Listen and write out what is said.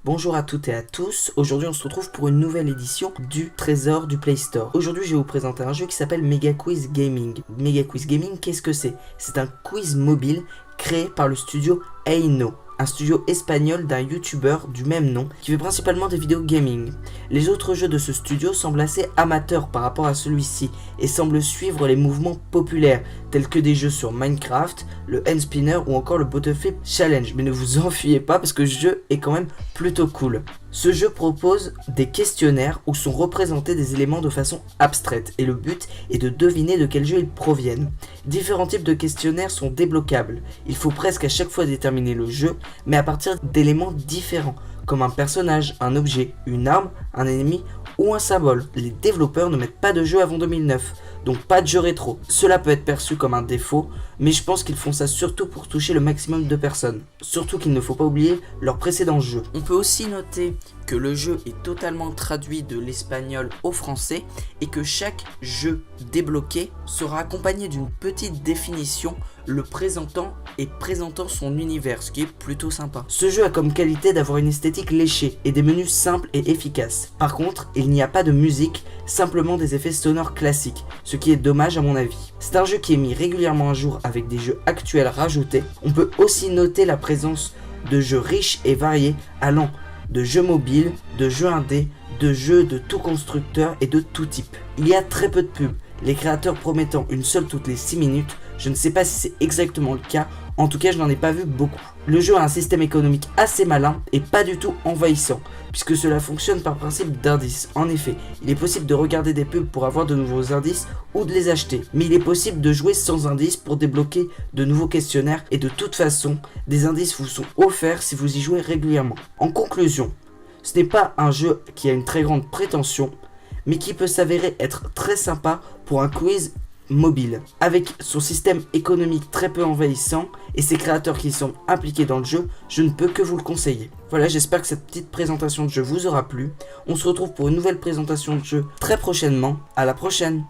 Bonjour à toutes et à tous, aujourd'hui on se retrouve pour une nouvelle édition du Trésor du Play Store. Aujourd'hui je vais vous présenter un jeu qui s'appelle Mega Quiz Gaming. Mega Quiz Gaming, qu'est-ce que c'est? C'est un quiz mobile créé par le studio Aino, un studio espagnol d'un youtubeur du même nom qui fait principalement des vidéos gaming. Les autres jeux de ce studio semblent assez amateurs par rapport à celui-ci et semblent suivre les mouvements populaires tels que des jeux sur Minecraft, le Hand Spinner ou encore le Bottleflip Challenge. Mais ne vous enfuyez pas parce que ce jeu est quand même plutôt cool. Ce jeu propose des questionnaires où sont représentés des éléments de façon abstraite et le but est de deviner de quel jeu ils proviennent. Différents types de questionnaires sont débloquables. Il faut presque à chaque fois déterminer le jeu, mais à partir d'éléments différents, comme un personnage, un objet, une arme, un ennemi ou un symbole. Les développeurs ne mettent pas de jeu avant 2009, donc pas de jeu rétro. Cela peut être perçu comme un défaut, mais je pense qu'ils font ça surtout pour toucher le maximum de personnes. Surtout qu'il ne faut pas oublier leurs précédents jeux. On peut aussi noter que le jeu est totalement traduit de l'espagnol au français et que chaque jeu débloqué sera accompagné d'une petite définition le présentant et présentant son univers, ce qui est plutôt sympa. Ce jeu a comme qualité d'avoir une esthétique léchée et des menus simples et efficaces. Par contre, il n'y a pas de musique, simplement des effets sonores classiques, ce qui est dommage à mon avis. C'est un jeu qui est mis régulièrement à jour avec des jeux actuels rajoutés. On peut aussi noter la présence de jeux riches et variés allant de jeux mobiles, de jeux indés, de jeux de tout constructeur et de tout type. Il y a très peu de pubs, les créateurs promettant une seule toutes les 6 minutes. Je ne sais pas si c'est exactement le cas, en tout cas je n'en ai pas vu beaucoup. Le jeu a un système économique assez malin et pas du tout envahissant, puisque cela fonctionne par principe d'indices. En effet, il est possible de regarder des pubs pour avoir de nouveaux indices ou de les acheter, mais il est possible de jouer sans indices pour débloquer de nouveaux questionnaires et de toute façon, des indices vous sont offerts si vous y jouez régulièrement. En conclusion, ce n'est pas un jeu qui a une très grande prétention, mais qui peut s'avérer être très sympa pour un quiz mobile. Avec son système économique très peu envahissant et ses créateurs qui sont impliqués dans le jeu, je ne peux que vous le conseiller. Voilà, j'espère que cette petite présentation de jeu vous aura plu. On se retrouve pour une nouvelle présentation de jeu très prochainement. À la prochaine!